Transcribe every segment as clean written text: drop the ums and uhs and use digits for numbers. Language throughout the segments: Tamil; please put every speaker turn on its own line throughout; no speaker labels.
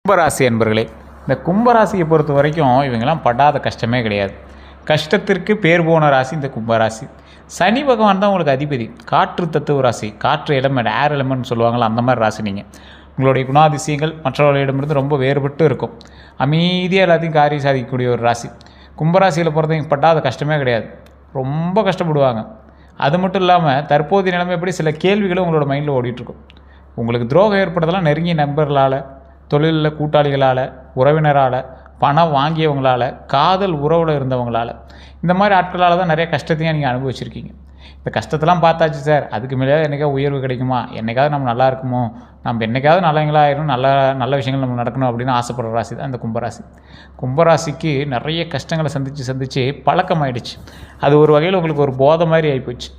கும்பராசி அன்பர்களே, இந்த கும்பராசியை பொறுத்த வரைக்கும் இவங்கெல்லாம் படாத கஷ்டமே கிடையாது. கஷ்டத்திற்கு பேர் போன ராசி இந்த கும்பராசி. சனி பகவான் தான் உங்களுக்கு அதிபதி. காற்று தத்துவ ராசி, காற்று எலமெண்ட், ஏர் எலமெண்ட்னு சொல்லுவாங்களா, அந்த மாதிரி ராசி நீங்கள். உங்களுடைய குணாதிசயங்கள் மற்றவர்களிடமிருந்து ரொம்ப வேறுபட்டு இருக்கும். அமைதியாக எல்லாத்தையும் காரியம் சாதிக்கக்கூடிய ஒரு ராசி. கும்பராசியில் பொறுத்தவங்க படாத கஷ்டமே கிடையாது. ரொம்ப கஷ்டப்படுவாங்க. அது மட்டும் இல்லாமல் தற்போதைய நிலைமை எப்படி சில கேள்விகளும் உங்களோட மைண்டில் ஓடிட்டுருக்கும். உங்களுக்கு துரோகம் ஏற்படுறதெல்லாம் நெருங்கிய நண்பர்களால், தொழிலில் கூட்டாளிகளால், உறவினரால், பணம் வாங்கியவங்களால், காதல் உறவில் இருந்தவங்களால், இந்த மாதிரி ஆட்களால் தான் நிறைய கஷ்டத்தையும் நீங்கள் அனுபவிச்சிருக்கீங்க. இந்த கஷ்டத்தெல்லாம் பார்த்தாச்சு சார், அதுக்கு மேலே என்றைக்காவது உயர்வு கிடைக்குமா, என்றைக்காவது நம்ம நல்லா இருக்குமோ, நம்ம என்றைக்காவது நல்லவங்களா ஆயிரும், நல்ல நல்ல விஷயங்கள் நம்ம நடக்கணும் அப்படின்னு ஆசைப்படுற ராசி தான் இந்த கும்பராசி. கும்பராசிக்கு நிறைய கஷ்டங்களை சந்தித்து பழக்கமாயிடுச்சு. அது ஒரு வகையில் உங்களுக்கு ஒரு போதை மாதிரி ஆகிப்போச்சு.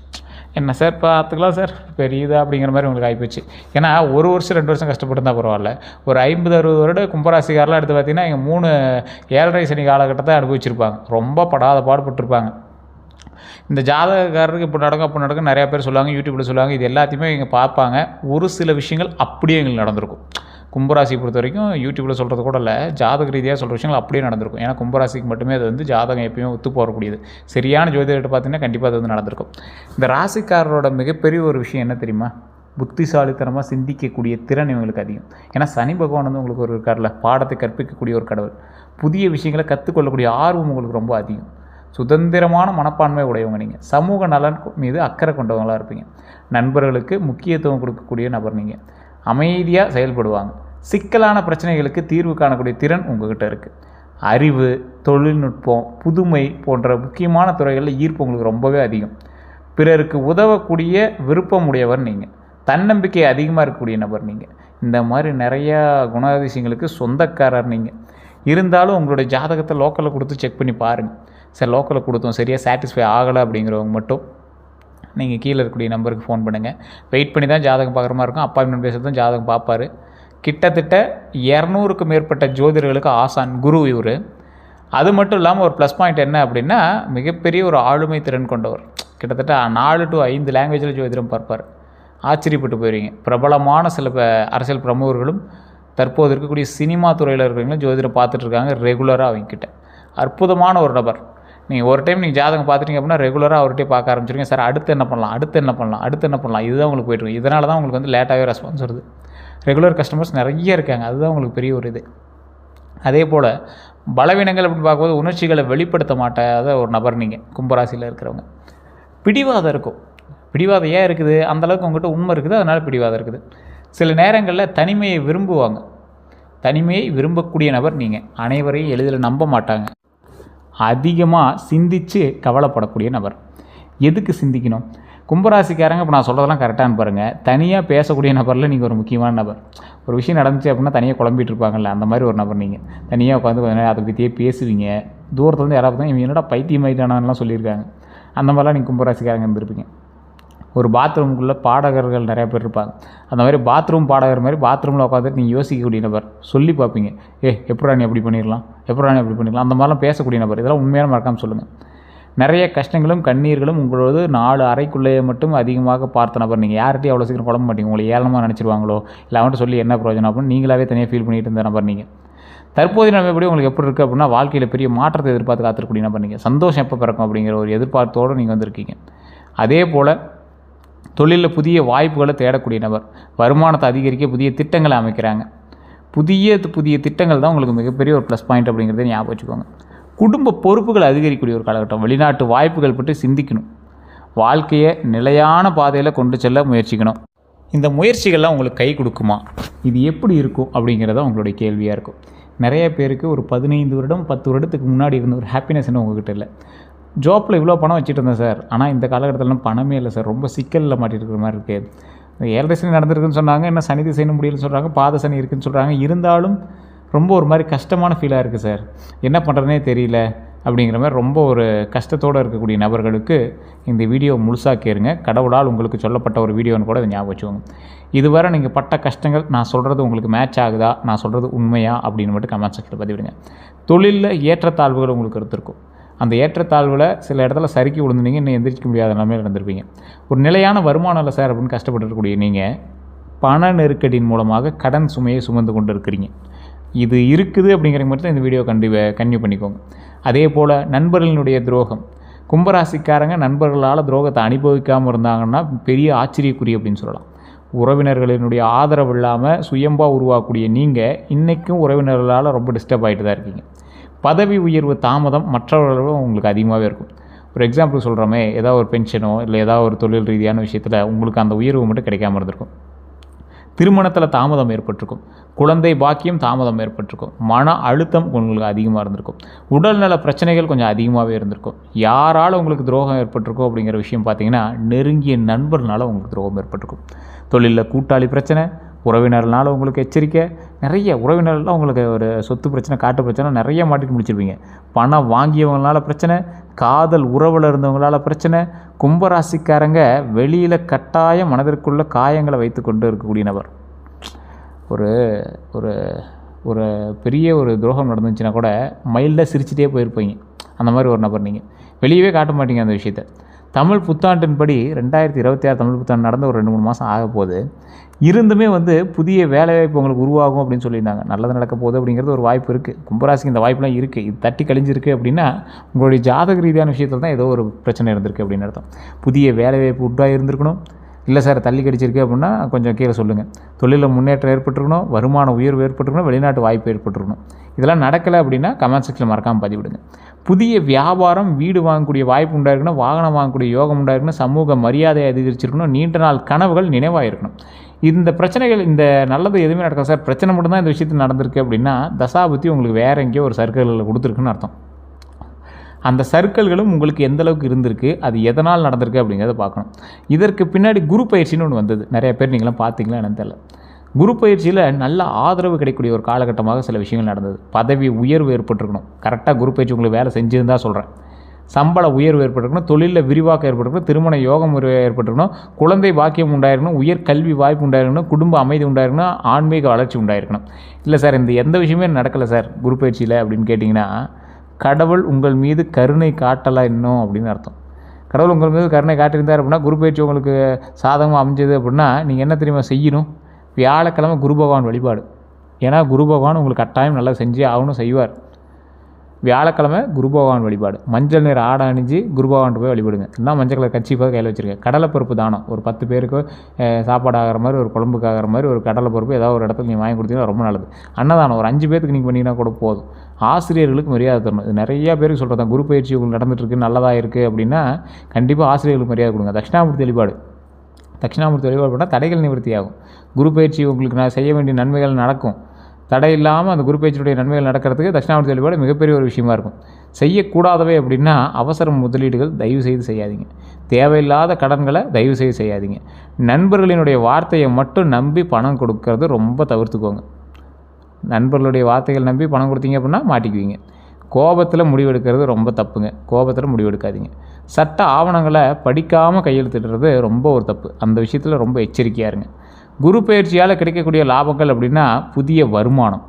என்ன சார் பார்த்துக்கலாம் சார் பெரியதா அப்படிங்கிற மாதிரி உங்களுக்கு ஆகிப்போச்சு. ஏன்னா ஒரு வருஷம் 2 வருஷம் கஷ்டப்பட்டுருந்தா பரவாயில்ல, ஒரு 50-60 வருடம் கும்பராசிக்காரெலாம் எடுத்து பார்த்தீங்கன்னா இங்கே 3 ஏழரை சனி காலகட்டத்தை அனுபவிச்சிருப்பாங்க. ரொம்ப படாத பாடுபட்டுருப்பாங்க. இந்த ஜாதகக்காரருக்கு இப்போ நடக்கும் அப்போ நடக்கும் நிறையா பேர் சொல்லுவாங்க, யூடியூப்பில் சொல்லுவாங்க. இது எல்லாத்தையுமே இங்கே பார்ப்பாங்க. ஒரு சில விஷயங்கள் அப்படியே எங்களுக்கு நடந்திருக்கும். கும்பராசி பொறுத்த வரைக்கும் யூடியூப்பில் சொல்கிறது கூட இல்லை, ஜாதக ரீதியாக சொல்கிற விஷயங்கள் அப்படியே நடந்திருக்கும். ஏன்னா கும்பராசிக்கு மட்டுமே அது வந்து ஜாதகம் எப்பயுமே ஒத்து போகக்கூடியது. சரியான ஜோதிடத்தை பார்த்தீங்கன்னா கண்டிப்பாக அது வந்து நடந்திருக்கும். இந்த ராசிக்காரரோட மிகப்பெரிய ஒரு விஷயம் என்ன தெரியுமா? புத்திசாலித்தனமாக சிந்திக்கக்கூடிய திறன் இவங்களுக்கு அதிகம். ஏன்னா சனி பகவான் வந்து உங்களுக்கு ஒரு இருக்கார்ல, பாடத்தை கற்பிக்கக்கூடிய ஒரு கடவுள். புதிய விஷயங்களை கற்றுக்கொள்ளக்கூடிய ஆர்வம் உங்களுக்கு ரொம்ப அதிகம். சுதந்திரமான மனப்பான்மை உடையவங்க நீங்கள். சமூக நலன் மீது அக்கறை கொண்டவங்களாக இருப்பீங்க. நண்பர்களுக்கு முக்கியத்துவம் கொடுக்கக்கூடிய நபர் நீங்கள். அமைதியாக செயல்படுவாங்க. சிக்கலான பிரச்சனைகளுக்கு தீர்வு காணக்கூடிய திறன் உங்கள்கிட்ட இருக்குது. அறிவு, தொழில்நுட்பம், புதுமை போன்ற முக்கியமான துறைகளில் ஈர்ப்பு உங்களுக்கு ரொம்பவே அதிகம். பிறருக்கு உதவக்கூடிய விருப்பம் உடையவர் நீங்கள். தன்னம்பிக்கை அதிகமாக இருக்கக்கூடிய நபர் நீங்கள். இந்த மாதிரி நிறையா குணாதிசயங்களுக்கு சொந்தக்காரர் நீங்கள். இருந்தாலும் உங்களுடைய ஜாதகத்தை லோக்கலில் கொடுத்து செக் பண்ணி பாருங்கள். சார் லோக்கலில் கொடுத்தோம் சரியாக சாட்டிஸ்ஃபை ஆகலை அப்படிங்கிறவங்க மட்டும் நீங்கள் கீழே இருக்கக்கூடிய நம்பருக்கு ஃபோன் பண்ணுங்கள். வெயிட் பண்ணி தான் ஜாதகம் பார்க்குற மாதிரி இருக்கும். அப்பாயின்மெண்ட் பேசுறது தான் ஜாதகம் பார்ப்பார். கிட்டத்தட்ட 200க்கும் மேற்பட்ட ஜோதிடர்களுக்கு ஆசான் குரு இவர். அது மட்டும் இல்லாமல் ஒரு ப்ளஸ் பாயிண்ட் என்ன அப்படின்னா, மிகப்பெரிய ஒரு ஆளுமை திறன் கொண்டவர். கிட்டத்தட்ட 4 to 5 லாங்குவேஜில் ஜோதிடம் பார்ப்பார். ஆச்சரியப்பட்டு போயிருவீங்க. பிரபலமான சில அரசியல் பிரமுகர்களும் தற்போது இருக்கக்கூடிய சினிமா துறையில் இருக்கிறவங்களும் ஜோதிடம் பார்த்துட்ருக்காங்க ரெகுலராக அவங்கக்கிட்ட. அற்புதமான ஒரு நபர். நீங்கள் ஒரு டைம் நீங்கள் ஜாதகம் பார்த்துட்டீங்க அப்படின்னா ரெகுலராக அவர்கிட்டே பார்க்க ஆரம்பிச்சிருங்க. சார் அடுத்து என்ன பண்ணலாம் இதுதான் உங்களுக்கு போய்ட்டுருக்கு. இதனால தான் உங்களுக்கு வந்து லேட்டாகவே ரெஸ்பான்ஸ் வருது. ரெகுலர் கஸ்டமர்ஸ் நிறைய இருக்காங்க. அதுதான் உங்களுக்கு பெரிய ஒரு இது. அதே போல் பலவீனங்கள் அப்படின்னு பார்க்கும்போது உணர்ச்சிகளை வெளிப்படுத்த மாட்டாத ஒரு நபர் நீங்கள் கும்பராசியில் இருக்கிறவங்க. பிடிவாதம் இருக்கும். பிடிவாதம் ஏன் இருக்குது? அந்தளவுக்கு உங்கள்கிட்ட உண்மை இருக்குது, அதனால் பிடிவாதம் இருக்குது. சில நேரங்களில் தனிமையை விரும்புவாங்க. தனிமையை விரும்பக்கூடிய நபர் நீங்கள். அனைவரையும் எளிதில் நம்ப மாட்டாங்க. அதிகமாக சிந்தித்து கவலைப்படக்கூடிய நபர். எதுக்கு சிந்திக்கணும்? கும்பராசிக்காரங்க இப்போ நான் சொல்கிறதெல்லாம் கரெக்டானு பாருங்கள். தனியாக பேசக்கூடிய நபரில் நீங்கள் ஒரு முக்கியமான நபர். ஒரு விஷயம் நடந்துச்சு அப்படின்னா தனியாக குழம்பிட்டு இருப்பாங்கல்ல, அந்த மாதிரி ஒரு நபர் நீங்கள். தனியாக உட்காந்து கொஞ்சம் நேரம் அதை பற்றியே பேசுவீங்க. தூரத்துலேருந்து யாராவது தான் இவங்க என்னடா பைத்தியமாயிட்டானான்லாம் சொல்லியிருக்காங்க. அந்த மாதிரிலாம் நீங்கள் கும்பராசிக்காரங்க இருந்திருப்பீங்க. ஒரு பாத்ரூமுக்குள்ளே பாடகர்கள் நிறையா பேர் இருப்பாங்க. அந்த மாதிரி பாத்ரூம் பாடகர் மாதிரி பாத்ரூமில் உட்காந்துட்டு நீங்கள் யோசிக்கக்கூடிய நபர். சொல்லி பார்ப்பீங்க, எப்படா நீ அப்படி பண்ணிடலாம், அந்த மாதிரிலாம் பேசக்கூடிய நபர். இதெல்லாம் உண்மையான மறக்காமல் சொல்லுங்கள். நிறைய கஷ்டங்களும் கண்ணீர்களும் உங்களோட 4 அறைக்குள்ளேயே மட்டும் அதிகமாக பார்த்த நபர் நீங்கள். யார்கிட்டையும் அவ்வளோ சீக்கிரம் குழம்ப மாட்டீங்க. உங்களை ஏளனமாக நினச்சிருவாங்களோ இல்லை அவன்கிட்ட சொல்லி என்ன பிரயோஜனம் அப்படின்னு நீங்களாவே தனியாக ஃபீல் பண்ணிட்டு இருந்த நபர் நீங்கள். தற்போதைய நம்ம எப்படி உங்களுக்கு எப்படி இருக்குது அப்படின்னா, வாழ்க்கையில் பெரிய மாற்றத்தை எதிர்பார்த்து காத்திருக்கக்கூடிய நபர் நீங்கள். சந்தோஷம் எப்போ பிறக்கும் அப்படிங்கிற ஒரு எதிர்பார்த்தோடு நீங்கள் வந்திருக்கீங்க. அதே போல் தொழிலில் புதிய வாய்ப்புகளை தேடக்கூடிய நபர். வருமானத்தை அதிகரிக்க புதிய திட்டங்களை அமைக்கிறாங்க. புதிய திட்டங்கள் தான் உங்களுக்கு மிகப்பெரிய ஒரு ப்ளஸ் பாயிண்ட் அப்படிங்கிறத ஞாபகம் வச்சுக்கோங்க. குடும்ப பொறுப்புகள் அதிகரிக்கக்கூடிய ஒரு காலகட்டம். வெளிநாட்டு வாய்ப்புகள் பற்றி சிந்திக்கணும். வாழ்க்கையை நிலையான பாதையில் கொண்டு செல்ல முயற்சிக்கணும். இந்த முயற்சிகள்லாம் உங்களுக்கு கை கொடுக்குமா, இது எப்படி இருக்கும் அப்படிங்கிறத உங்களுடைய கேள்வியாக இருக்கும். நிறைய பேருக்கு ஒரு 15 வருடம் 10 வருடத்துக்கு முன்னாடி இருந்த ஒரு ஹாப்பினஸ் என்ன உங்கள்கிட்ட இல்லை. ஜாப்பில் இவ்வளோ பணம் வச்சுட்டு இருந்தேன் சார், ஆனால் இந்த காலகட்டத்திலாம் பணமே இல்லை சார், ரொம்ப சிக்கலில் மாட்டிட்டு இருக்கிற மாதிரி இருக்குது. 7 சனி நடந்திருக்குன்னு சொன்னாங்க, என்ன சனி திசைன்னு முடியலன்னு சொல்கிறாங்க, பாத சனி இருக்குதுன்னு சொல்கிறாங்க. இருந்தாலும் ரொம்ப ஒரு மாதிரி கஷ்டமான ஃபீலாக இருக்குது சார், என்ன பண்ணுறதுனே தெரியல அப்படிங்கிற மாதிரி ரொம்ப ஒரு கஷ்டத்தோடு இருக்கக்கூடிய நபர்களுக்கு இந்த வீடியோ முழுசாக கேளுங்க. கடவுளால் உங்களுக்கு சொல்லப்பட்ட ஒரு வீடியோன்னு கூட இதை ஞாபகம் வச்சுக்கோங்க. இதுவரை நீங்கள் பட்ட கஷ்டங்கள் நான் சொல்கிறது உங்களுக்கு மேட்ச் ஆகுதா, நான் சொல்கிறது உண்மையா அப்படின்னு மட்டும் கமெண்ட் செக்ஷனில் பதிவிடுங்க. தொழிலில் ஏற்றத்தாழ்வுகள் உங்களுக்கு இருந்திருக்கும். அந்த ஏற்றத்தாழ்வில் சில இடத்துல சறுக்கி விழுந்தீங்க, இன்னும் எந்திரிக்க முடியாத நிலைமையில் இருந்திருப்பீங்க. ஒரு நிலையான வருமானம் இல்லை சார் அப்படின்னு கஷ்டப்பட்டுருக்கக்கூடிய நீங்கள் பண நெருக்கடியின் மூலமாக கடன் சுமையை சுமந்து கொண்டு இருக்கிறீங்க. இது இருக்குது அப்படிங்கிற மட்டும் தான் இந்த வீடியோ கன்டினியூ பண்ணிக்கோங்க. அதே போல் நண்பர்களினுடைய துரோகம். கும்பராசிக்காரங்க நண்பர்களால் துரோகத்தை அனுபவிக்காமல் இருந்தாங்கன்னா பெரிய ஆச்சரியக்குறி அப்படின்னு சொல்லலாம். உறவினர்களினுடைய ஆதரவு இல்லாமல் சுயம்பாக உருவாக்கக்கூடிய நீங்கள் இன்றைக்கும் உறவினர்களால் ரொம்ப டிஸ்டர்ப் ஆகிட்டு தான் இருக்கீங்க. பதவி உயர்வு தாமதம் மற்றவர்களும் உங்களுக்கு அதிகமாகவே இருக்கும். ஒரு எக்ஸாம்பிள் சொல்கிறோமே, ஏதாவது ஒரு பென்ஷனோ இல்லை ஏதாவது ஒரு தொழில் ரீதியான விஷயத்தில் உங்களுக்கு அந்த உயர்வு மட்டும் கிடைக்காம இருந்திருக்கும். திருமணத்தில் தாமதம் ஏற்பட்டிருக்கும். குழந்தை பாக்கியம் தாமதம் ஏற்பட்டிருக்கும். மன அழுத்தம் உங்களுக்கு அதிகமாக இருந்திருக்கும். உடல்நல பிரச்சனைகள் கொஞ்சம் அதிகமாகவே இருந்திருக்கும். யாரால் உங்களுக்கு துரோகம் ஏற்பட்டிருக்கும் அப்படிங்கிற விஷயம் பார்த்தீங்கன்னா, நெருங்கிய நண்பர்னால உங்களுக்கு துரோகம் ஏற்பட்டிருக்கும். தொழிலில் கூட்டாளி பிரச்சனை, உறவினர்னால உங்களுக்கு எச்சரிக்கை, நிறைய உறவினர்லாம் உங்களுக்கு ஒரு சொத்து பிரச்சனை, காட்டு பிரச்சனை நிறைய மாட்டிட்டு முடிச்சிருப்பீங்க. பணம் வாங்கியவங்களால பிரச்சனை, காதல் உறவில் இருந்தவங்களால பிரச்சனை. கும்பராசிக்காரங்க வெளியில் கட்டாயம் மனதிற்குள்ள காயங்களை வைத்து கொண்டு இருக்கக்கூடிய நபர். ஒரு ஒரு ஒரு பெரிய ஒரு துரோகம் நடந்துச்சுன்னா கூட மைல்டாக சிரிச்சிட்டே போயிருப்பீங்க. அந்த மாதிரி ஒரு நபர் நீங்கள். வெளியவே காட்ட மாட்டீங்க அந்த விஷயத்தை. தமிழ் புத்தாண்டின்படி 2026 தமிழ் புத்தாண்டு நடந்த ஒரு 2-3 மாதம் ஆக போகுது. இருந்துமே புதிய வேலைவாய்ப்பு உங்களுக்கு உருவாகும் அப்படின்னு சொல்லியிருந்தாங்க. நல்லது நடக்க போகுது அப்படிங்கிறது ஒரு வாய்ப்பு இருக்குது. கும்பராசிக்கு இந்த வாய்ப்புலாம் இருக்குது. இது தட்டி கழிஞ்சிருக்கு அப்படின்னா உங்களுடைய ஜாதக ரீதியான விஷயத்தில் தான் ஏதோ ஒரு பிரச்சனை இருந்திருக்கு அப்படின்னு அர்த்தம். புதிய வேலைவாய்ப்பு உண்டாக இருந்திருக்கணும். இல்லை சார் தள்ளி கடிச்சிருக்கு அப்படின்னா கொஞ்சம் கீழே சொல்லுங்கள். தொழிலில் முன்னேற்றம் ஏற்பட்டுருக்கணும், வருமான உயர்வு ஏற்பட்டுருக்கணும், வெளிநாட்டு வாய்ப்பு ஏற்பட்டுருக்கணும். இதெல்லாம் நடக்கலை அப்படின்னா கமெண்ட் செக்ஷனில் மறக்காமல் பதிவிடுங்க. புதிய வியாபாரம், வீடு வாங்கக்கூடிய வாய்ப்பு உண்டாயிருக்கணும், வாகனம் வாங்கக்கூடிய யோகம் உண்டாயிருக்கணும், சமூக மரியாதை அதிகரிச்சிருக்கணும், நீண்ட நாள் கனவுகள் நினைவாயிருக்கணும். இந்த பிரச்சனைகள், இந்த நல்லது எதுவுமே நடக்காது சார், பிரச்சனை மட்டும்தான் இந்த விஷயத்தில் நடந்திருக்கு அப்படின்னா தசாபுத்தி உங்களுக்கு வேறு எங்கேயோ ஒரு சர்க்கிளில் கொடுத்துருக்குன்னு அர்த்தம். அந்த சர்க்கிள்களும் உங்களுக்கு எந்தளவுக்கு இருந்திருக்கு, அது எதனால் நடந்திருக்கு அப்படிங்கிறத பார்க்கணும். இதற்கு பின்னாடி குரு பயிற்சின்னு ஒன்று வந்தது. நிறைய பேர் நீங்களாம் பார்த்தீங்களா என்னன்னு தெரியல. குரு பயிற்சியில் நல்ல ஆதரவு கிடைக்கக்கூடிய ஒரு காலகட்டமாக சில விஷயங்கள் நடந்தது. பதவி உயர்வு ஏற்பட்டிருக்கணும். கரெக்டாக குரு பயிற்சி உங்களுக்கு வேலை செஞ்சுருந்தா சொல்கிறேன். சம்பள உயர்வு ஏற்பட்டிருக்கணும், தொழிலில் விரிவாக்கம் ஏற்பட்டிருக்கணும், திருமண யோகம் ஏற்பட்டிருக்கணும், குழந்தை பாக்கியம் உண்டாயிருக்கணும், உயர் கல்வி வாய்ப்பு உண்டாயிருக்கணும், குடும்ப அமைதி உண்டாயிருக்கணும், ஆன்மீக வளர்ச்சி உண்டாயிருக்கணும். இல்லை சார் இந்த எந்த விஷயமே நடக்கலை சார் குரு பயிற்சியில் அப்படின்னு கேட்டிங்கன்னா, கடவுள் உங்கள் மீது கருணை காட்டலாம் இன்னும் அப்படின்னு அர்த்தம். கடவுள் உங்கள் மீது கருணை காட்டியிருந்தார் அப்படின்னா, குரு பயிற்சி உங்களுக்கு சாதகமாக அமைஞ்சது அப்படின்னா நீங்கள் என்ன தெரியுமா செய்யணும்? வியாழக்கிழமை குரு பகவான் வழிபாடு. ஏன்னா குரு பகவான் உங்களுக்கு கட்டாயம் நல்லா செஞ்சே ஆகணும், செய்வார். வியாழக்கிழமை குரு பகவான் வழிபாடு. மஞ்சள் நிற ஆடை அணிஞ்சு குரு பகவான்ட்டு போய் வழிபடுங்க. இல்லைனா மஞ்சள் கலர் கட்சி போய் கையில் வச்சுருக்கேன். கடலைப்பருப்பு தானம் ஒரு 10 பேருக்கு சாப்பாடு ஆகிற மாதிரி, ஒரு குழம்புக்கு ஆகிற மாதிரி ஒரு கடலைப்பருப்பு ஏதாவது ஒரு இடத்துல நீங்கள் வாங்கி கொடுத்தீங்கன்னா ரொம்ப நல்லது. அன்னதானம் ஒரு 5 பேருக்கு நீங்கள் பண்ணிங்கன்னா கூட போதும். ஆசிரியர்களுக்கு மரியாதை தரணும். இது நிறையா பேருக்கு சொல்கிறது. குரு பயிற்சி உங்களுக்கு நடந்துகிட்ருக்கு, நல்லதாக இருக்குது அப்படின்னா கண்டிப்பாக ஆசிரியர்களுக்கு மரியாதை கொடுங்க. தட்சிணாமூர்த்தி வழிபாடு. தட்சிணாமூர்த்தி வழிபாடு பண்ணால் தடைகள் நிவர்த்தி ஆகும். குரு பயிற்சி உங்களுக்கு நான் செய்ய வேண்டிய நன்மைகள் நடக்கும். தடை இல்லாமல் அந்த குரு பயிற்சியுடைய நன்மைகள் நடக்கிறதுக்கு தட்சிணாமூர்த்தி வழிபாடு மிகப்பெரிய ஒரு விஷயமா இருக்கும். செய்யக்கூடாதவை அப்படின்னா அவசர முதலீடுகள் தயவு செய்து செய்யாதீங்க. தேவையில்லாத கடன்களை தயவு செய்து செய்யாதீங்க. நண்பர்களினுடைய வார்த்தையை மட்டும் நம்பி பணம் கொடுக்கறது ரொம்ப தவிர்த்துக்கோங்க. நண்பர்களுடைய வார்த்தைகள் நம்பி பணம் கொடுத்தீங்க அப்படின்னா மாட்டிக்குவீங்க. கோபத்தில் முடிவெடுக்கிறது ரொம்ப தப்புங்க. கோபத்தில் முடிவெடுக்காதீங்க. சட்ட ஆவணங்களை படிக்காமல் கையெழுத்திடுறது ரொம்ப ஒரு தப்பு. அந்த விஷயத்தில் ரொம்ப எச்சரிக்கையாக இருங்க. குரு பயிற்சியால் கிடைக்கக்கூடிய லாபங்கள் அப்படின்னா புதிய வருமானம்.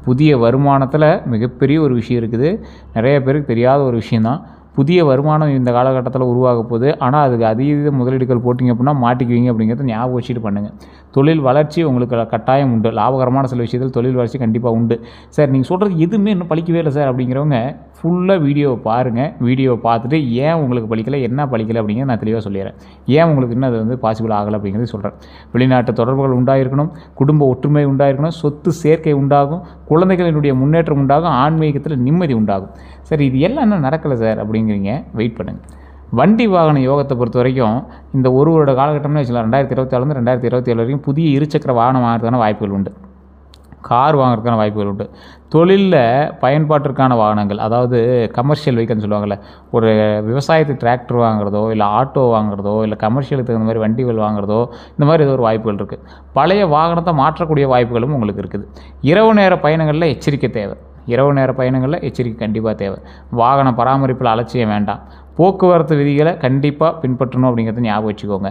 புதிய வருமானத்தில் மிகப்பெரிய ஒரு விஷயம் இருக்குது. நிறைய பேருக்கு தெரியாத ஒரு விஷயந்தான். புதிய வருமானம் இந்த காலகட்டத்தில் உருவாக போகுது. ஆனால் அதுக்கு அதீத முதலீடுகள் போட்டிங்க அப்படின்னா மாட்டிக்குவீங்க அப்படிங்கிறத ஞாபகம் வச்சுட்டு பண்ணுங்கள். தொழில் வளர்ச்சி உங்களுக்கு கட்டாயம் உண்டு. லாபகரமான சில விஷயத்தில் தொழில் வளர்ச்சி கண்டிப்பாக உண்டு. சார் நீங்கள் சொல்கிறது எதுவுமே இன்னும் பழிக்கவே இல்லை சார் அப்படிங்கிறவங்க ஃபுல்லாக வீடியோவை பாருங்கள். வீடியோவை பார்த்துட்டு ஏன் உங்களுக்கு பழிக்கலை, என்ன பழிக்கலை அப்படிங்கிறத நான் தெளிவாக சொல்லிடுறேன். ஏன் உங்களுக்கு இன்னும் அது பாசிபிள் ஆகலை அப்படிங்கிறது சொல்கிறேன். வெளிநாட்டு தொடர்புகள் உண்டாயிருக்கணும், குடும்ப ஒற்றுமை உண்டாயிருக்கணும், சொத்து சேர்க்கை உண்டாகும், குழந்தைகளினுடைய முன்னேற்றம் உண்டாகும், ஆன்மீகத்தில் நிம்மதி உண்டாகும். சார் இது எல்லாம் என்ன நடக்கலை சார் அப்படிங்கிறீங்க. வெயிட் பண்ணுங்கள். வண்டி வாகன யோகத்தை பொறுத்த வரைக்கும் இந்த ஒரு வருட காலகட்டம்னு வச்சுக்கலாம். 2024 2027 வரைக்கும் புதிய இருசக்கர வாகனம் வாங்குறதுக்கான வாய்ப்புகள் உண்டு. கார் வாங்குறதுக்கான வாய்ப்புகள் உண்டு. தொழிலில் பயன்பாட்டிற்கான வாகனங்கள், அதாவது கமர்ஷியல் வெஹிக்கல்னு சொல்லுவாங்கள்ல, ஒரு விவசாயத்துக்கு டிராக்டர் வாங்குறதோ இல்லை ஆட்டோ வாங்குறதோ இல்லை கமர்ஷியலுக்கு தகுந்த மாதிரி வண்டிகள் வாங்குறதோ இந்த மாதிரி ஏதோ ஒரு வாய்ப்புகள் இருக்குது. பழைய வாகனத்தை மாற்றக்கூடிய வாய்ப்புகளும் உங்களுக்கு இருக்குது. இரவு நேர பயணங்களில் எச்சரிக்கை தேவை. இரவு நேர பயணங்களில் எச்சரிக்கை கண்டிப்பாக தேவை. வாகன பராமரிப்பில் அலட்சியம் வேண்டாம். போக்குவரத்து விதிகளை கண்டிப்பாக பின்பற்றணும் அப்படிங்கிறத ஞாபகம் வச்சுக்கோங்க.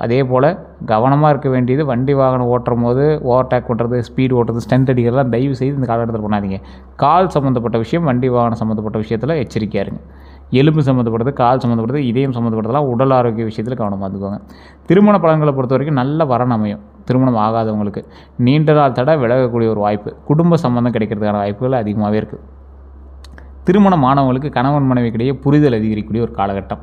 அதே போல் கவனமாக இருக்க வேண்டியது, வண்டி வாகனம் ஓட்டுறும் போது ஓவர்டேக் பண்ணுறது, ஸ்பீடு ஓட்டுறது, ஸ்டண்ட் அடிக்கிறதுலாம் தயவு செய்து இந்த காலகட்டத்தில் பண்ணாதீங்க. கால் சம்மந்தப்பட்ட விஷயம், வண்டி வாகனம் சம்மந்தப்பட்ட விஷயத்தில் எச்சரிக்கையாக இருங்க. எலும்பு சம்மந்தப்பட்டது, கால் சம்மந்தப்பட்டது, இதயம் சம்மந்தப்பட்டதெல்லாம் உடல் ஆரோக்கிய விஷயத்தில் கவனமாக இருந்துக்கோங்க. திருமண பலன்களை பொறுத்த வரைக்கும் நல்ல வரன் அமையும். திருமணம் ஆகாதவங்களுக்கு நீண்ட நாள் தடை விலகக்கூடிய ஒரு வாய்ப்பு, குடும்ப சம்பந்தம் கிடைக்கிறதுக்கான வாய்ப்புகள் அதிகமாகவே இருக்குது. திருமணம் ஆனவங்களுக்கு கணவன் மனைவிக்கிடையே புரிதல் அதிகரிக்கக்கூடிய ஒரு காலகட்டம்,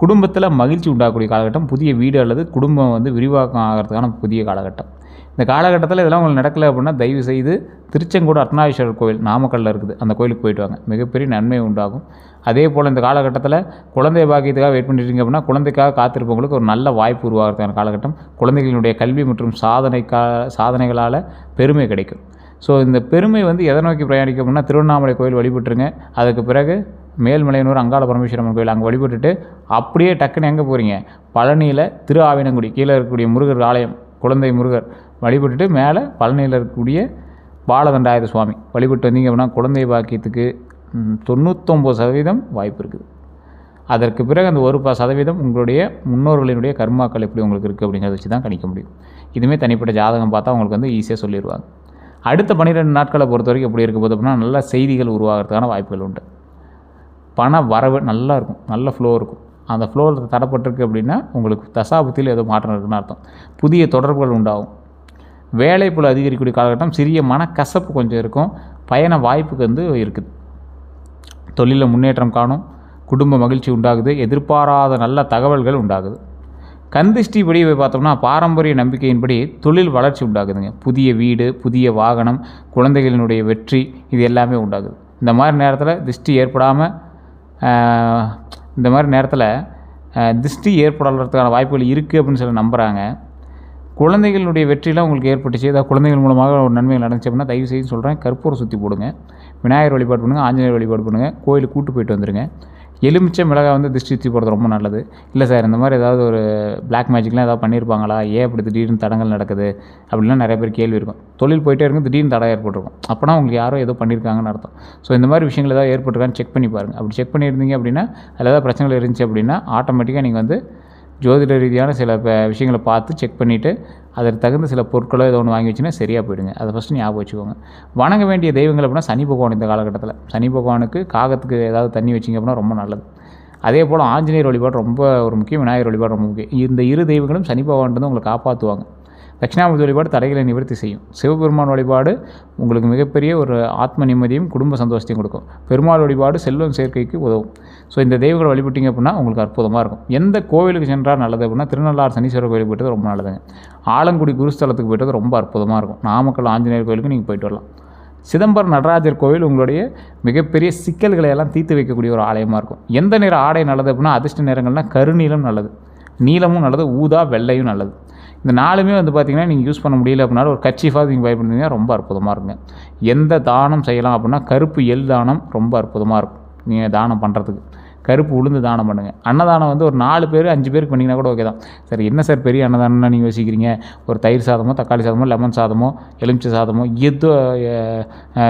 குடும்பத்தில் மகிழ்ச்சி உண்டாகக்கூடிய காலகட்டம், புதிய வீடு அல்லது குடும்பம் வந்து விரிவாக்கம் ஆகிறதுக்கான புதிய காலகட்டம். இந்த காலகட்டத்தில் இதெல்லாம் உங்களுக்கு நடக்கலை அப்படின்னா தயவு செய்து திருச்செங்கோடு அர்த்தநாரீஸ்வரர் கோவில் நாமக்கல்லில் இருக்குது, அந்த கோயிலுக்கு போயிட்டு வாங்க, மிகப்பெரிய நன்மை உண்டாகும். அதே போல் இந்த காலகட்டத்தில் குழந்தை பாக்கியத்துக்காக வெயிட் பண்ணிட்டீங்க அப்படின்னா குழந்தைக்காக காத்திருப்பவங்களுக்கு ஒரு நல்ல வாய்ப்பு உருவாகிறதுக்கான காலகட்டம், குழந்தைகளுடைய கல்வி மற்றும் சாதனைகளால் பெருமை கிடைக்கும். ஸோ இந்த பெருமை வந்து எதை நோக்கி பிரயாணிக்கும் அப்படின்னா திருவண்ணாமலை கோயில் வழிபட்டுருங்க. அதுக்கு பிறகு மேல்மலையனூர் அங்காள பரமேஸ்வரன் கோயில் அங்கே வழிபட்டுட்டு அப்படியே டக்குன்னு எங்கே போகிறீங்க, பழனியில் திரு ஆவினங்குடி கீழே இருக்கக்கூடிய முருகர் ஆலயம், குழந்தை முருகர் வழிபட்டுட்டு மேலே பழனியில் இருக்கக்கூடிய பாலதண்டாயுத சுவாமி வழிபட்டு வந்தீங்க அப்படின்னா குழந்தை பாக்கியத்துக்கு 99% வாய்ப்பு இருக்குது. அதற்கு பிறகு அந்த 1% உங்களுடைய முன்னோர்களினுடைய கர்மாக்கள் எப்படி உங்களுக்கு இருக்குது அப்படிங்கிறத வச்சு தான் கணிக்க முடியும். இதுவுமே தனிப்பட்ட ஜாதகம் பார்த்தா உங்களுக்கு வந்து ஈஸியாக சொல்லிடுவாங்க. அடுத்த 12 நாட்களை பொறுத்த வரைக்கும் எப்படி இருக்க போது அப்படின்னா நல்ல செய்திகள் உருவாகிறதுக்கான வாய்ப்புகள் உண்டு. பண வரவு நல்லா இருக்கும், நல்ல ஃப்ளோ இருக்கும். அந்த ஃப்ளோவில் தடப்பட்டிருக்கு அப்படின்னா உங்களுக்கு தசாபுத்தியில் ஏதோ மாற்றம் இருக்குதுன்னு அர்த்தம். புதிய தொடர்புகள் உண்டாகும். வேலைப்புல அதிகரிக்கக்கூடிய காலகட்டம், சிறிய மனக்கசப்பு கொஞ்சம் இருக்கும், பயண வாய்ப்புக்கு வந்து இருக்குது. தொழிலில் முன்னேற்றம் காணும், குடும்ப மகிழ்ச்சி உண்டாகுது, எதிர்பாராத நல்ல தகவல்கள் உண்டாகுது. கந்திஷ்டிப்படி பார்த்தோம்னா பாரம்பரிய நம்பிக்கையின்படி தொழில் வளர்ச்சி உண்டாகுதுங்க. புதிய வீடு, புதிய வாகனம், குழந்தைகளினுடைய வெற்றி, இது எல்லாமே உண்டாகுது. இந்த மாதிரி நேரத்தில் திருஷ்டி ஏற்படுறதுக்கான வாய்ப்புகள் இருக்குது அப்படின்னு சொல்லி நம்புகிறாங்க. குழந்தைகளுடைய வெற்றிலாம் உங்களுக்கு ஏற்பட்டுச்சு, ஏதாவது குழந்தைகள் மூலமாக ஒரு நன்மைகள் நடந்துச்சு அப்படின்னா தயவு செய்து சொல்கிறேன், கற்பூரம் சுற்றி போடுங்க, விநாயகர் வழிபாடு பண்ணுங்கள், ஆஞ்சநேயர் வழிபாடு பண்ணுங்கள், கோயிலுக்கு கூட்டு போயிட்டு வந்துடுங்க. எலுமிச்சை மிளகாய் வந்து திருஷ்டி சுற்றி போடுறது ரொம்ப நல்லது. இல்லை சார் இந்த மாதிரி ஏதாவது ஒரு பிளாக் மேஜிக்லாம் ஏதாவது பண்ணியிருப்பாங்களா, ஏன் அப்படி திடீர்னு தடங்கள் நடக்குது அப்படின்லாம் நிறைய பேர் கேள்வி இருக்கும். தொழில் போயிட்டே இருக்கும், திடீர்னு தடை ஏற்பட்டிருக்கும், அப்போனா உங்களுக்கு யாரோ ஏதோ பண்ணியிருக்காங்கன்னு அர்த்தம். ஸோ இந்த மாதிரி விஷயங்கள் ஏதாவது ஏற்பட்டிருக்கான்னு செக் பண்ணி பாருங்கள். அப்படி செக் பண்ணியிருந்தீங்க அப்படின்னா அதில் ஏதாவது பிரச்சனைகள் இருந்துச்சு அப்படின்னா ஆட்டோமேட்டிக்காக நீங்கள் வந்து ஜோதிட ரீதியான சில விஷயங்களை பார்த்து செக் பண்ணிவிட்டு அதற்கு தகுந்த சில பொருட்களோ ஏதோ ஒன்று வாங்கி வச்சுன்னா சரியாக போயிடுங்க. அதை ஃபஸ்ட்டு ஞாபகம் வச்சுக்கோங்க. வணங்க வேண்டிய தெய்வங்கள் அப்படின்னா சனி பகவான். இந்த காலகட்டத்தில் சனி பகவானுக்கு காகத்துக்கு ஏதாவது தண்ணி வச்சிங்க அப்படின்னா ரொம்ப நல்லது. அதே போல் ஆஞ்சநேயர் வழிபாடு ரொம்ப ஒரு முக்கியம், விநாயகர் வழிபாடு ரொம்ப முக்கியம். இந்த இரு தெய்வங்களும் சனி பகவான் வந்து உங்களை காப்பாற்றுவாங்க. தட்சிணாமூர்த்தி வழிபாடு தடைகளை நிவர்த்தி செய்யும். சிவபெருமான் வழிபாடு உங்களுக்கு மிகப்பெரிய ஒரு ஆத்ம நிம்மதியும் குடும்ப சந்தோஷத்தையும் கொடுக்கும். பெருமாள் வழிபாடு செல்வம் சேர்க்கைக்கு உதவும். ஸோ இந்த தெய்வங்களை வழிபட்டிங்க அப்படின்னா உங்களுக்கு அற்புதமாக இருக்கும். எந்த கோவிலுக்கு சென்றால் நல்லது அப்படின்னா திருநள்ளாறு சனீஸ்வரர் கோயிலுக்கு போய்ட்டு ரொம்ப நல்லதுங்க. ஆலங்குடி குருஸ்தலத்துக்கு போய்ட்டு ரொம்ப அற்புதமாக இருக்கும். நாமக்கல் ஆஞ்சநேயர் கோயிலுக்கு நீங்கள் போய்ட்டு வரலாம். சிதம்பரம் நடராஜர் கோவில் உங்களுடைய மிகப்பெரிய சிக்கல்களை எல்லாம் தீர்த்து வைக்கக்கூடிய ஒரு ஆலயமாக இருக்கும். எந்த நிற ஆடை நல்லது அப்படின்னா அதிர்ஷ்ட நிறங்கள்னால் கருநீலம் நல்லது, நீலமும் நல்லது, ஊதா வெள்ளையும் நல்லது. இந்த நாலுமே வந்து பார்த்திங்கன்னா நீங்கள் யூஸ் பண்ண முடியல அப்படின்னாலும் ஒரு கர்ச்சீஃபாக நீங்கள் பயன்படுத்திங்கன்னா ரொம்ப அற்புதமாக இருக்குங்க. எந்த தானம் செய்யலாம் அப்படின்னா கருப்பு எள் தானம் ரொம்ப அற்புதமாக இருக்கும். நீங்கள் தானம் பண்ணுறதுக்கு கருப்பு உளுந்து தானம் பண்ணுங்கள். அன்னதானம் வந்து ஒரு 4 பேர் 5 பேருக்கு பண்ணிங்கன்னா கூட ஓகே தான். சரி என்ன சார் பெரிய அன்னதானம்னா நீங்கள் யோசிக்கிறீங்க, ஒரு தயிர் சாதமோ, தக்காளி சாதமோ, லெமன் சாதமோ, எலுமிச்சை சாதமோ,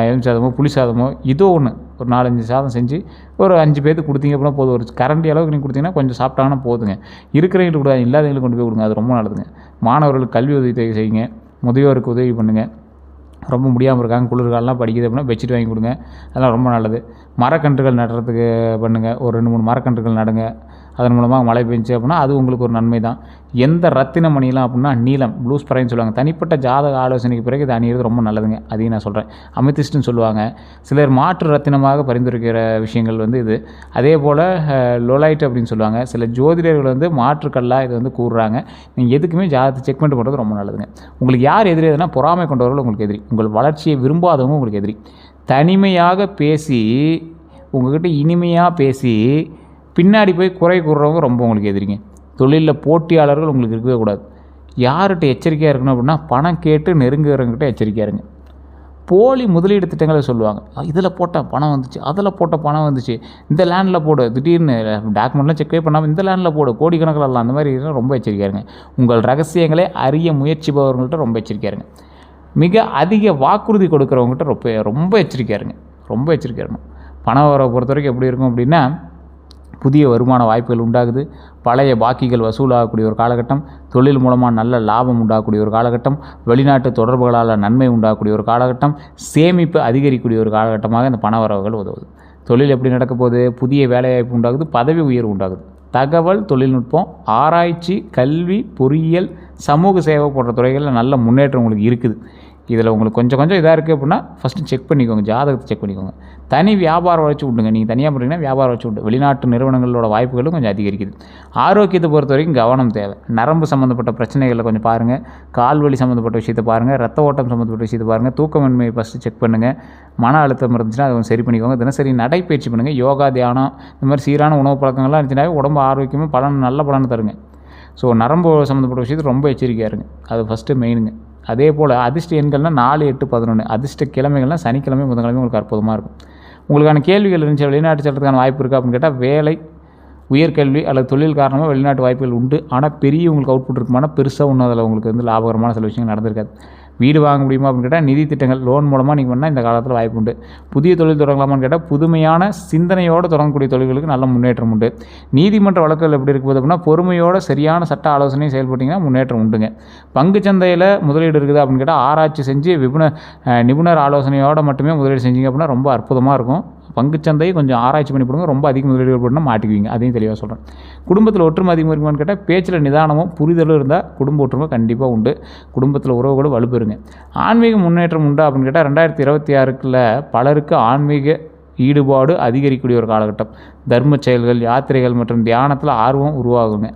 எலுமிச்சை சாதமோ, புளி சாதமோ, ஏதோ ஒன்று ஒரு 4-5 சாதம் செஞ்சு ஒரு 5 பேருக்கு கொடுத்தீங்க அப்படின்னா போதும். ஒரு கரண்டி அளவுக்கு நீங்கள் கொடுத்தீங்கன்னா கொஞ்சம் சாப்பிட்டாங்கன்னா போதுங்க. இருக்கிறவங்களுக்கு கொடுங்க, இல்லாதவங்களுக்கு கொண்டு போய் கொடுங்க, அது ரொம்ப நல்லதுங்க. மாணவர்களுக்கு கல்வி உதவி செய்யுங்க, முதியோருக்கு உதவி பண்ணுங்கள். ரொம்ப முடியாமல் இருக்காங்க, குளிர்காலெலாம் படிக்குது அப்படின்னா பெட்ஷீட் வாங்கி கொடுங்க, அதெல்லாம் ரொம்ப நல்லது. மரக்கன்றுகள் நடுறதுக்கு பண்ணுங்கள், ஒரு 2-3 மரக்கன்றுகள் நடுங்க. அதன் மூலமாக மழை பெஞ்சு அப்படின்னா அது உங்களுக்கு ஒரு நன்மை தான். எந்த ரத்தின மணிலாம் அப்படின்னா நீலம், ப்ளூ ஸ்ப்ரைன்னு சொல்லுவாங்க. தனிப்பட்ட ஜாதக ஆலோசனைக்கு பிறகு இது அணியிறது ரொம்ப நல்லதுங்க. அதையும் நான் சொல்கிறேன். அமித்திஸ்ட்னு சொல்லுவாங்க. சிலர் மாற்று ரத்தினமாக பரிந்துரைக்கிற விஷயங்கள் வந்து இது. அதே போல் லோலைட் அப்படின்னு சொல்லுவாங்க. சில ஜோதிடர்கள் வந்து மாற்றுக்கல்லாக இது வந்து கூறுறாங்க. நீங்கள் எதுக்குமே ஜாதகத்தை செக் பண்ணிட்டு பண்ணுறது ரொம்ப நல்லதுங்க. உங்களுக்கு யார் எதிரி எதுனா பொறாமை கொண்டவர்கள் உங்களுக்கு எதிரி, உங்கள் வளர்ச்சியை விரும்பாதவங்க உங்களுக்கு எதிரி. தனிமையாக பேசி உங்கள்கிட்ட இனிமையாக பேசி பின்னாடி போய் குறை கூறுறவங்க ரொம்ப உங்களுக்கு எதிரிங்க. தொழிலில் போட்டியாளர்கள் உங்களுக்கு இருக்கவே கூடாது. யார்கிட்ட எச்சரிக்கையாக இருக்கணும் அப்படின்னா பணம் கேட்டு நெருங்குறவங்ககிட்ட எச்சரிக்கையாக இருங்க. போலி முதலீடு திட்டங்களை சொல்லுவாங்க. இதில் போட்டால் பணம் வந்துச்சு, அதில் போட்டால் பணம் வந்துச்சு, இந்த லேண்டில் போடு, திடீர்னு டாக்குமெண்ட்லாம் செக்கே பண்ணாமல் இந்த லேண்டில் போடு, கோடிக்கணக்கில் எல்லாம் அந்த மாதிரி ரொம்ப எச்சரிக்கையாக இருங்க. உங்கள் ரகசியங்களை அறிய முயற்சிப்பவர்கள்ட்ட ரொம்ப எச்சரிக்கையாக இருங்க. மிக அதிக வாக்குறுதி கொடுக்குறவங்ககிட்ட ரொம்ப எச்சரிக்கையாக இருங்க. ரொம்ப எச்சரிக்கையாக இருக்கணும். பணம் வர பொறுத்த வரைக்கும் எப்படி இருக்கும் அப்படின்னா புதிய வருமான வாய்ப்புகள் உண்டாகுது. பழைய பாக்கிகள் வசூலாகக்கூடிய ஒரு காலகட்டம். தொழில் மூலமாக நல்ல லாபம் உண்டாகக்கூடிய ஒரு காலகட்டம். வெளிநாட்டு தொடர்புகளால் நன்மை உண்டாகக்கூடிய ஒரு காலகட்டம். சேமிப்பு அதிகரிக்கக்கூடிய ஒரு காலகட்டமாக இந்த பண வரவுகள் உதவுது. தொழில் எப்படி நடக்க போகுது? புதிய வேலைவாய்ப்பு உண்டாகுது, பதவி உயர்வு உண்டாகுது. தகவல் தொழில்நுட்பம், ஆராய்ச்சி, கல்வி, பொறியியல், சமூக சேவை போன்ற துறைகளில் நல்ல முன்னேற்றம் உங்களுக்கு இருக்குது. இதில் உங்களுக்கு கொஞ்சம் இதாக இருக்குது அப்படின்னா ஃபஸ்ட்டு செக் பண்ணிக்கோங்க, ஜாதகத்தை செக் பண்ணிக்கோங்க. தனி வியாபார வளர்ச்சி உண்டுங்க. நீங்கள் தனியாக பண்ணுறீங்கன்னா வியாபார வளர்ச்சி உண்டு. வெளிநாட்டு நிறுவனங்களோட வாய்ப்புகளும் கொஞ்சம் அதிகரிக்குது. ஆரோக்கியத்தை பொறுத்த வரைக்கும் கவனம் தேவை. நரம்பு சம்மந்தப்பட்ட பிரச்சனைகளை கொஞ்சம் பாருங்கள். கால்வலி சம்மந்தப்பட்ட விஷயத்தை பாருங்கள். ரத்த ஓட்டம் சம்மந்தப்பட்ட விஷயத்தை பாருங்கள். தூக்கமின்மையை ஃபஸ்ட்டு செக் பண்ணுங்கள். மன அழுத்தம் இருந்துச்சுன்னா அதை சரி பண்ணிக்கோங்க. தினசரி நடைப்பயிற்சி பண்ணுங்கள். யோகா, தியானம், இந்த மாதிரி சீரான உணவு பழக்கங்கள்லாம் இருந்துச்சுனாவே உடம்பு ஆரோக்கியமாக நல்ல பலன் தருங்க. ஸோ நரம்பு சம்மந்தப்பட்ட விஷயத்துக்கு ரொம்ப எச்சரிக்கையாக இருங்க. அது ஃபஸ்ட்டு மெயினுங்க. அதே போல் அதிர்ஷ்ட எண்கள்னால் 4, 8, 11. அதிர்ஷ்ட கிழமைகள்னால் சனிக்கிழமை, புதன்கிழமை உங்களுக்கு அற்புதமாக இருக்கும். உங்களுக்கான கேள்விகள் இருந்துச்சு, வெளிநாட்டு செல்றதுக்கான வாய்ப்பு இருக்கா அப்படின்னு கேட்டால், வேலை, உயர்கல்வி அல்லது தொழில் காரணமாக வெளிநாட்டு வாய்ப்புகள் உண்டு. ஆனால் பெரிய உங்களுக்கு அவுட்புட் இருக்குமானா பெருசாக ஒன்றும் அதில் உங்களுக்கு லாபகரமான சில விஷயங்கள் நடந்திருக்காது. வீடு வாங்க முடியுமா அப்படின்னு கேட்டால், நிதி திட்டங்கள் லோன் மூலமாக நீங்கள் பண்ணால் இந்த காலத்தில் வாய்ப்பு உண்டு. புதிய தொழில் தொடங்கலாமான்னு கேட்டால், புதுமையான சிந்தனையோடு தொடங்கக்கூடிய தொழில்களுக்கு நல்ல முன்னேற்றம் உண்டு. நீதிமன்ற வழக்குகள் எப்படி இருக்குது அப்படின்னா, பொறுமையோடு சரியான சட்ட ஆலோசனையும் செயல்பட்டிங்கன்னா முன்னேற்றம் உண்டுங்க. பங்குச்சந்தையில் முதலீடு இருக்குது அப்படின்னு கேட்டால், ஆராய்ச்சி செஞ்சு நிபுணர் ஆலோசனையோடு மட்டுமே முதலீடு செஞ்சீங்க அப்படின்னா ரொம்ப அற்புதமாக இருக்கும். பங்குச்சந்தையை கொஞ்சம் ஆராய்ச்சி பண்ணி போடுங்க. ரொம்ப அதிக முதலீடுகள் போட்டால் மாட்டிக்குவீங்க. அதையும் தெளிவாக சொல்கிறேன். குடும்பத்தில் ஒற்றுமை அதிகமாக இருக்குமான்னு கேட்டால், பேச்சில் நிதானமும் புரிதலும் இருந்தால் குடும்ப ஒற்றுமை கண்டிப்பாக உண்டு. குடும்பத்தில் உறவுகளும் வலுப்பெறுங்க. ஆன்மீக முன்னேற்றம் உண்டா அப்படின்னு கேட்டால், 2026 பலருக்கு ஆன்மீக ஈடுபாடு அதிகரிக்கக்கூடிய ஒரு காலகட்டம். தர்ம செயல்கள், யாத்திரைகள் மற்றும் தியானத்தில் ஆர்வம் உருவாகுங்க.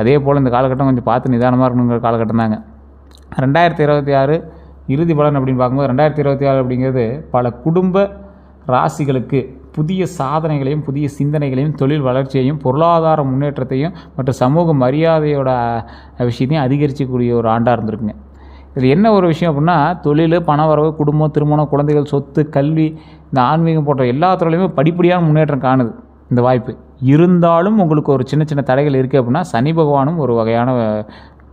அதே போல் இந்த காலகட்டம் கொஞ்சம் பார்த்து நிதானமாக இருக்கணுங்கிற காலகட்டம் தாங்க. 2026 இறுதி பலன் அப்படின்னு பார்க்கும்போது, 2026 அப்படிங்கிறது பல குடும்ப ராசிகளுக்கு புதிய சாதனைகளையும், புதிய சிந்தனைகளையும், தொழில் வளர்ச்சியையும், பொருளாதார முன்னேற்றத்தையும் மற்றும் சமூக மரியாதையோட விஷயத்தையும் அதிகரிக்கக்கூடிய ஒரு ஆண்டாக இருந்திருக்குங்க. இதில் என்ன ஒரு விஷயம் அப்படின்னா, தொழில், பணவரவு, குடும்பம், திருமணம், குழந்தைகள், சொத்து, கல்வி, இந்த ஆன்மீகம் போன்ற எல்லா துறையிலுமே படிப்படியான முன்னேற்றம் காணுது இந்த வாய்ப்பு. இருந்தாலும் உங்களுக்கு ஒரு சின்ன தடைகள் இருக்குது அப்படின்னா, சனி பகவானும் ஒரு வகையான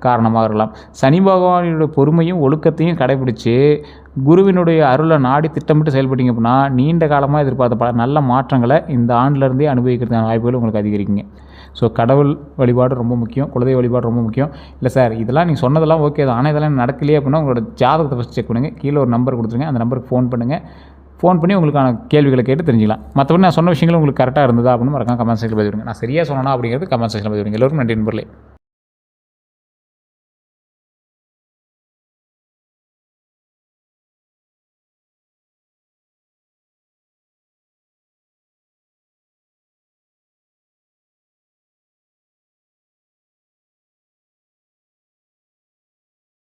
காரணமாக இருக்கலாம். சனி பகவானுடைய பொறுமையும் ஒழுக்கத்தையும் கடைபிடிச்சு குருவினுடைய அருளை நாடி திட்டமிட்டு செயல்பட்டீங்க அப்படின்னா, நீண்ட காலமாக எதிர்பார்த்த பல நல்ல மாற்றங்களை இந்த ஆண்டிலேருந்தே அனுபவிக்கிறதுக்கான வாய்ப்புகள் உங்களுக்கு அதிகரிக்குங்க. ஸோ கடவுள் வழிபாடு ரொம்ப முக்கியம். குலதெய்வ வழிபாடு ரொம்ப முக்கியம். இல்லை சார் இதெல்லாம் நீங்கள் சொன்னதெல்லாம் ஓகே தான், ஆனால் இதெல்லாம் நடக்கலையே அப்படின்னா உங்களோட ஜாதகத்தை ஃபஸ்ட் செக் பண்ணுங்கள். கீழே ஒரு நம்பர் கொடுத்துருங்க. அந்த நம்பருக்கு ஃபோன் பண்ணுங்கள். ஃபோன் பண்ணி உங்களுக்கான கேள்விகளை கேட்டு தெரிஞ்சிக்கலாம். மற்றபடி நான் சொன்ன விஷயங்கள் உங்களுக்கு கரெக்டாக இருந்ததா அப்படின்னு மறக்காம கமெண்ட் செக்ஷனில் பதிவிடுங்க. நான் சரியாக சொன்னேன்னா அப்படிங்கிறது கமெண்ட் செக்ஷனில் பதிவிடுங்க. எல்லோருக்கும் நன்றி நண்பர்களே.